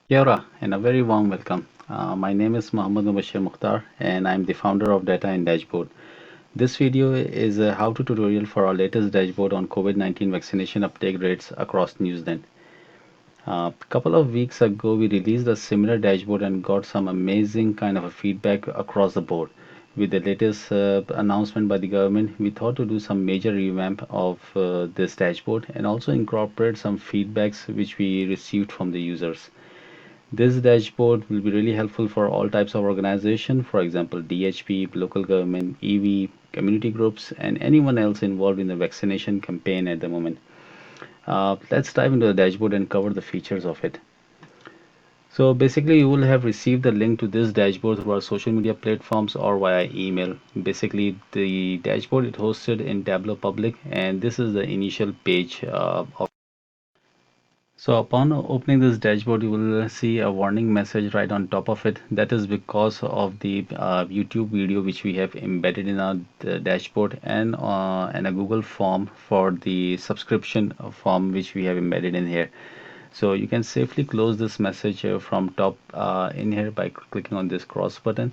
Kia ora, and a very warm welcome. My name is Mohammad Mubashir Mukhtar, and I'm the founder of Data and Dashboard. This video is a how-to tutorial for our latest dashboard on COVID-19 vaccination uptake rates across New Zealand. A couple of weeks ago, we released a similar dashboard and got some amazing kind of a feedback across the board. With the latest announcement by the government, we thought to do some major revamp of this dashboard and also incorporate some feedbacks which we received from the users. This dashboard will be really helpful for all types of organization, for example, DHP, local government, EV, community groups, and anyone else involved in the vaccination campaign at the moment. Let's dive into the dashboard and cover the features of it. So basically, you will have received the link to this dashboard through our social media platforms or via email. Basically, the dashboard is hosted in Tableau Public, and this is the initial page of. So upon opening this dashboard, you will see a warning message right on top of it. That is because of the YouTube video which we have embedded in our dashboard and a Google form for the subscription form which we have embedded in here. So you can safely close this message from top in here by clicking on this cross button.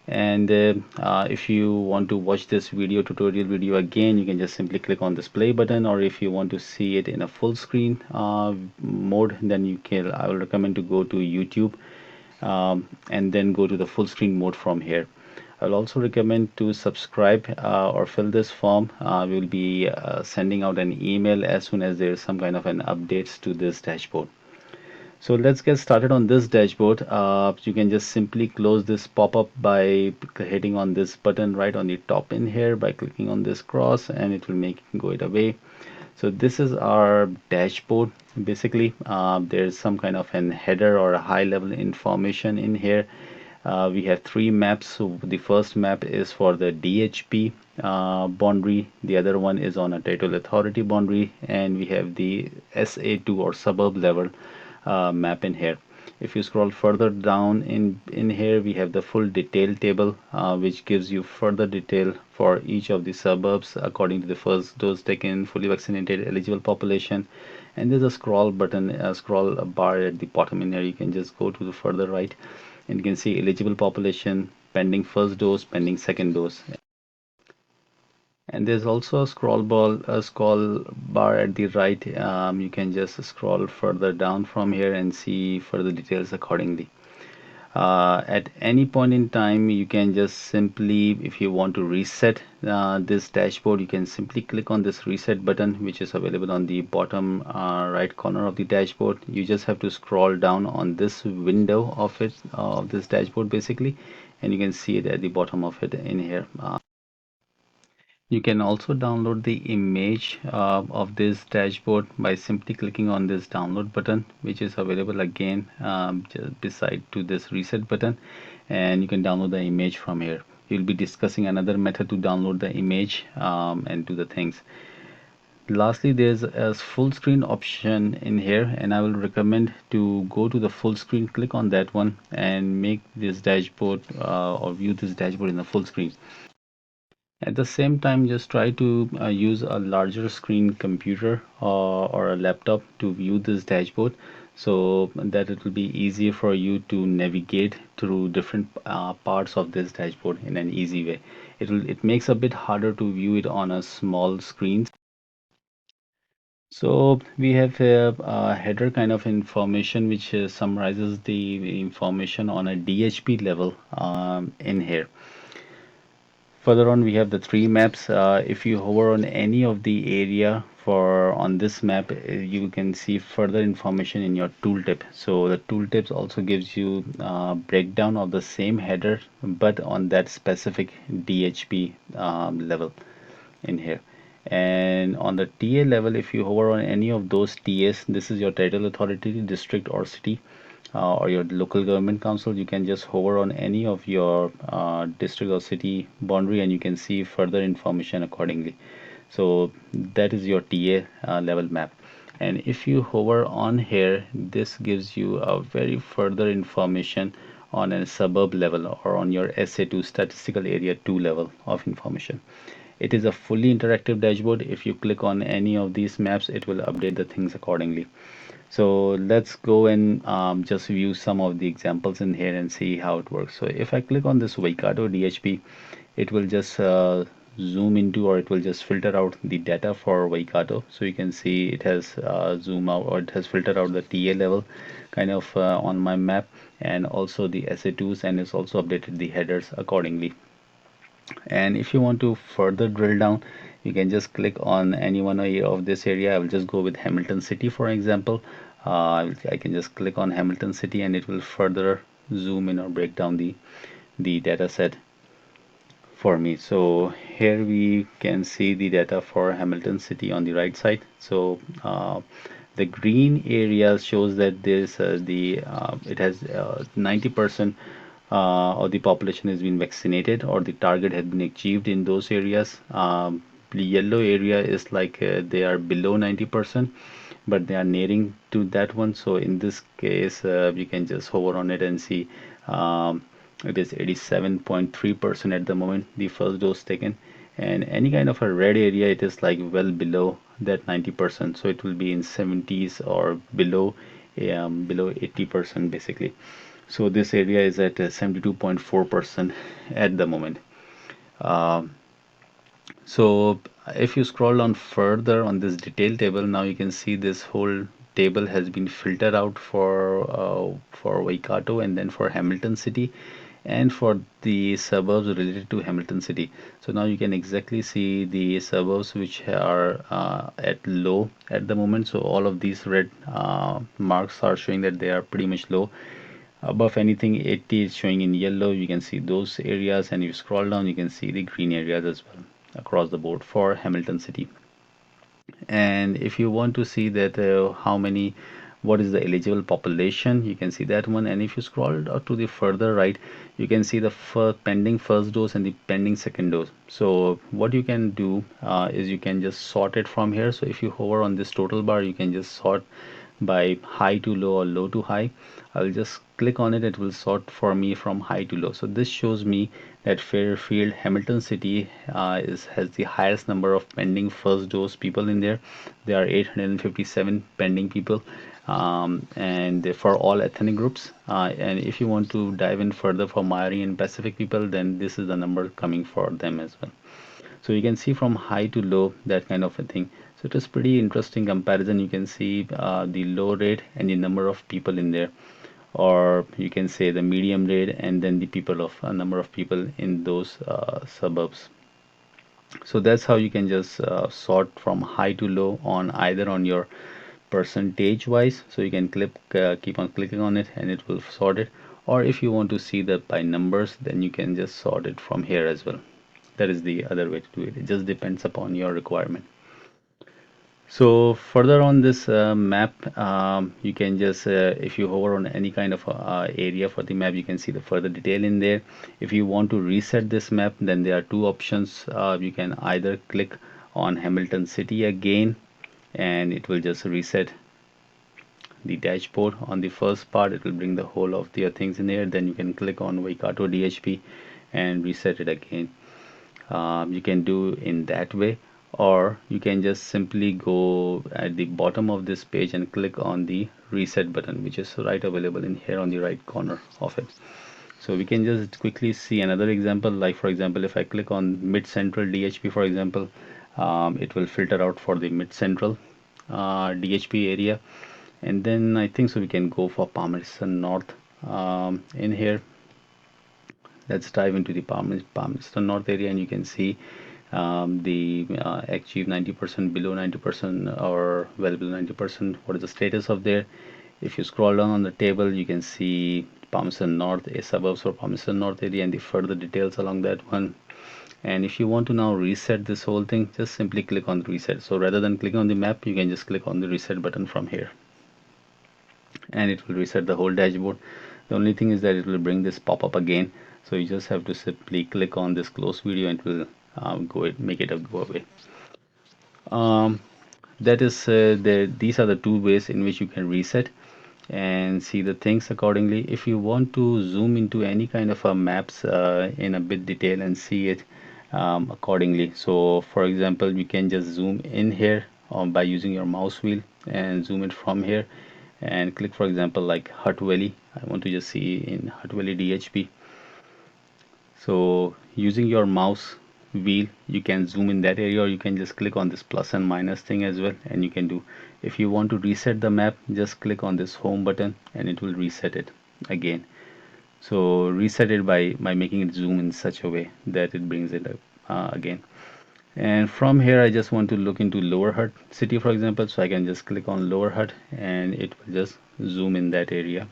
And if you want to watch this video tutorial video again, you can just simply click on this play button, or if you want to see it in a full screen mode, then I will recommend to go to YouTube and then go to the full screen mode from here. I'll also recommend to subscribe or fill this form. We will be sending out an email as soon as there is some kind of an updates to this dashboard. So let's get started on this dashboard. You can just simply close this pop-up by hitting on this button right on the top in here by clicking on this cross, and it will make go it away. So this is our dashboard. Basically, there's some kind of an header or a high-level information in here. We have three maps. So the first map is for the DHP boundary. The other one is on a territorial authority boundary, and we have the SA2 or suburb level map in here. If you scroll further down in here, we have the full detail table, which gives you further detail for each of the suburbs according to the first dose taken, fully vaccinated, eligible population. And there's a scroll button, a scroll bar at the bottom in here. You can just go to the further right, and you can see eligible population, pending first dose, pending second dose. And there's also a scroll bar at the right. You can just scroll further down from here and see further details accordingly. At any point in time, you can just simply, if you want to reset this dashboard, you can simply click on this reset button, which is available on the bottom right corner of the dashboard. You just have to scroll down on this window of it, of this dashboard basically, and you can see it at the bottom of it in here. You can also download the image of this dashboard by simply clicking on this download button, which is available again just beside to this reset button, and you can download the image from here. We'll be discussing another method to download the image and do the things. Lastly, there's a full screen option in here, and I will recommend to go to the full screen, click on that one, and make this dashboard or view this dashboard in the full screen. At the same time, just try to use a larger screen computer or a laptop to view this dashboard so that it will be easier for you to navigate through different parts of this dashboard in an easy way. It makes a bit harder to view it on a small screen. So we have a header kind of information which summarizes the information on a DHP level in here. Further on, we have the three maps. If you hover on any of the area for on this map, you can see further information in your tooltip. So the tooltips also gives you breakdown of the same header, but on that specific DHP level in here. And on the TA level, if you hover on any of those TAs, this is your territorial authority, district or city, or your local government council, you can just hover on any of your district or city boundary and you can see further information accordingly. So that is your TA level map. And if you hover on here, this gives you a very further information on a suburb level or on your SA2 statistical area 2 level of information. It is a fully interactive dashboard. If you click on any of these maps, it will update the things accordingly. So let's go and just view some of the examples in here and see how it works. So if I click on this Waikato DHP, it will just zoom into, or it will just filter out the data for Waikato. So you can see it has zoom out, or it has filtered out the TA level kind of on my map, and also the SA2s, and it's also updated the headers accordingly. And if you want to further drill down, you can just click on any one of this area. I will just go with Hamilton City for example. I can just click on Hamilton City and it will further zoom in or break down the data set for me. So here we can see the data for Hamilton City on the right side. So the green area shows that this the it has 90% of the population has been vaccinated, or the target has been achieved in those areas. The yellow area is like they are below 90%, but they are nearing to that one. So in this case, you can just hover on it and see it is 87.3% at the moment, the first dose taken. And any kind of a red area, it is like well below that 90%. So it will be in 70s or below 80% basically. So this area is at 72.4% at the moment. Um, so if you scroll down further on this detail table, now you can see this whole table has been filtered out for Waikato, and then for Hamilton City, and for the suburbs related to Hamilton City. So now you can exactly see the suburbs which are at low at the moment. So all of these red marks are showing that they are pretty much low. Above anything 80 is showing in yellow. You can see those areas, and if you scroll down, you can see the green areas as well across the board for Hamilton City. And if you want to see that what is the eligible population, you can see that one. And if you scroll to the further right, you can see the pending first dose and the pending second dose. So what you can do is you can just sort it from here. So if you hover on this total bar, you can just sort by high to low or low to high. I'll just click on it. It will sort for me from high to low. So this shows me that Fairfield Hamilton City has the highest number of pending first dose people in there. There are 857 pending people, and for all ethnic groups. And if you want to dive in further for Maori and Pacific people, then this is the number coming for them as well. So you can see from high to low, that kind of a thing. So it is pretty interesting comparison. You can see the low rate and the number of people in there, or you can say the medium rate and then the people of a number of people in those suburbs. So that's how you can just sort from high to low on either on your percentage wise. So you can keep on clicking on it and it will sort it, or if you want to see that by numbers, then you can just sort it from here as well. That is the other way to do it. It just depends upon your requirement. So further on this map, you can just, if you hover on any kind of area for the map, you can see the further detail in there. If you want to reset this map, then there are two options. You can either click on Hamilton City again, and it will just reset the dashboard. On the first part, it will bring the whole of the things in there. Then you can click on Waikato DHP and reset it again. You can do in that way, or you can just simply go at the bottom of this page and click on the reset button, which is right available in here on the right corner of it. So we can just quickly see another example. Like for example, if I click on mid central DHP for example, it will filter out for the mid central DHP area. And then I think so we can go for Palmerston North in here. Let's dive into the Palmerston North area, and you can see the achieve 90%, below 90%, or well below 90%. What is the status of there? If you scroll down on the table, you can see Palmerston North, a suburbs for Palmerston North area, and the further details along that one. And if you want to now reset this whole thing, just simply click on the reset. So rather than clicking on the map, you can just click on the reset button from here, and it will reset the whole dashboard. The only thing is that it will bring this pop-up again, so you just have to simply click on this close video and it will make it go away. um, that is these are the two ways in which you can reset and see the things accordingly. If you want to zoom into any kind of a maps in a bit detail and see it accordingly, so for example, you can just zoom in here by using your mouse wheel and zoom it from here. and click, for example, like Hut Valley. I want to just see in Hut Valley DHP. So using your mouse wheel, you can zoom in that area, or you can just click on this plus and minus thing as well, and you can do, if you want to reset the map, just click on this home button and it will reset it again. So reset it by making it zoom in such a way that it brings it up again. And from here, I just want to look into Lower Hutt city, for example. So I can just click on Lower Hutt and it will just zoom in that area.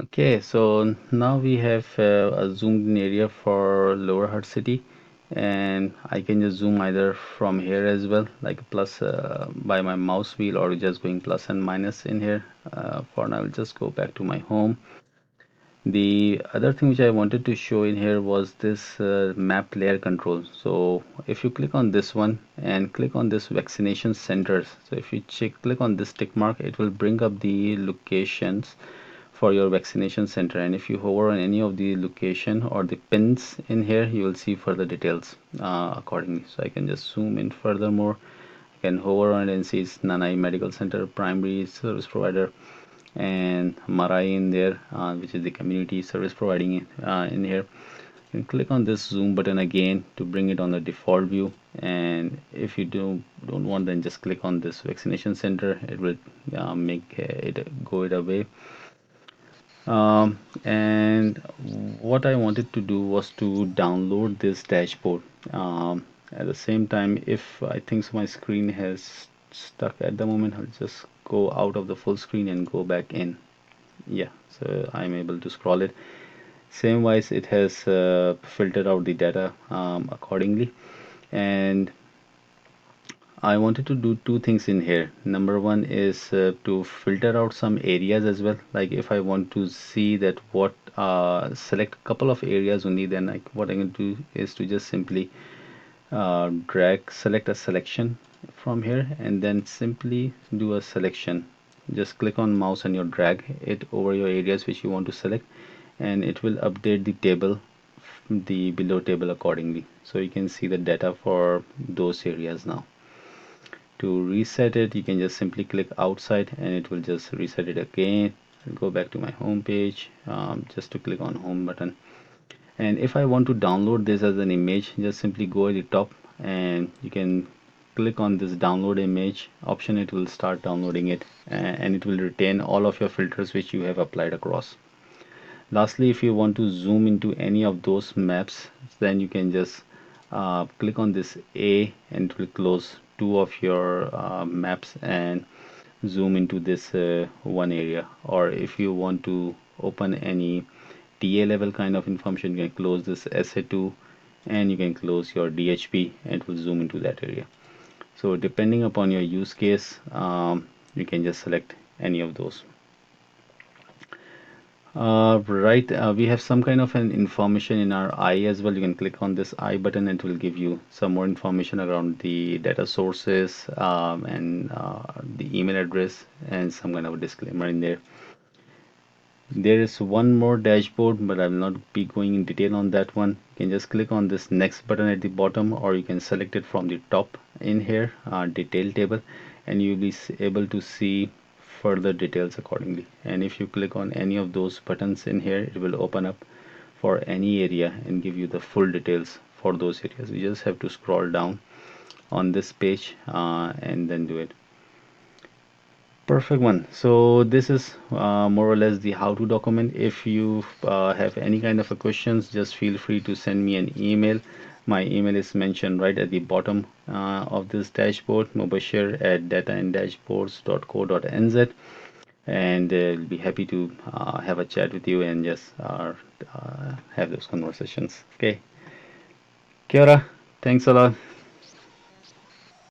Okay, so now we have a zoomed in area for Lower Hutt city, and I can just zoom either from here as well, like plus by my mouse wheel, or just going plus and minus in here. For now, I'll just go back to my home. The other thing which I wanted to show in here was this map layer control. So if you click on this one and click on this vaccination centers, so if you click on this tick mark, it will bring up the locations for your vaccination center, and if you hover on any of the location or the pins in here, you will see further details accordingly. So I can just zoom in furthermore. I can hover on it and see it's Nanai Medical Center primary service provider, and Marai in there, which is the community service providing in here. You can click on this zoom button again to bring it on the default view, and if you don't want, then just click on this vaccination center. It will make it go it away. And what I wanted to do was to download this dashboard. At the same time, if I think so my screen has stuck at the moment, I'll just go out of the full screen and go back in. Yeah, so I'm able to scroll it. Same wise, it has filtered out the data accordingly. And I wanted to do two things in here. Number one is to filter out some areas as well. Like if I want to see that what select a couple of areas only, then what I can do is to just simply select a selection from here, and then simply do a selection. Just click on mouse and you drag it over your areas which you want to select, and it will update the table, the below table accordingly. So you can see the data for those areas now. To reset it, you can just simply click outside and it will just reset it again. I'll go back to my home page, just to click on home button. And if I want to download this as an image, just simply go at the top and you can click on this download image option. It will start downloading it, and it will retain all of your filters which you have applied across. Lastly, if you want to zoom into any of those maps, then you can just click on this A and it will close two of your maps and zoom into this one area. Or if you want to open any TA level kind of information, you can close this SA2 and you can close your DHP and it will zoom into that area. So depending upon your use case, you can just select any of those. Right, we have some kind of an information in our eye as well. You can click on this eye button and it will give you some more information around the data sources, and the email address, and some kind of a disclaimer in there. There is one more dashboard, but I will not be going in detail on that one. You can just click on this next button at the bottom, or you can select it from the top in here, detail table, and you'll be able to see further details accordingly. And if you click on any of those buttons in here, it will open up for any area and give you the full details for those areas. You just have to scroll down on this page and then do it. Perfect one. So this is more or less the how to document. If you have any kind of a questions, just feel free to send me an email. My email is mentioned right at the bottom of this dashboard, mubashir@datainddashboards.co.nz, and I'll be happy to have a chat with you and just have those conversations. Okay. Kia ora. Thanks a lot.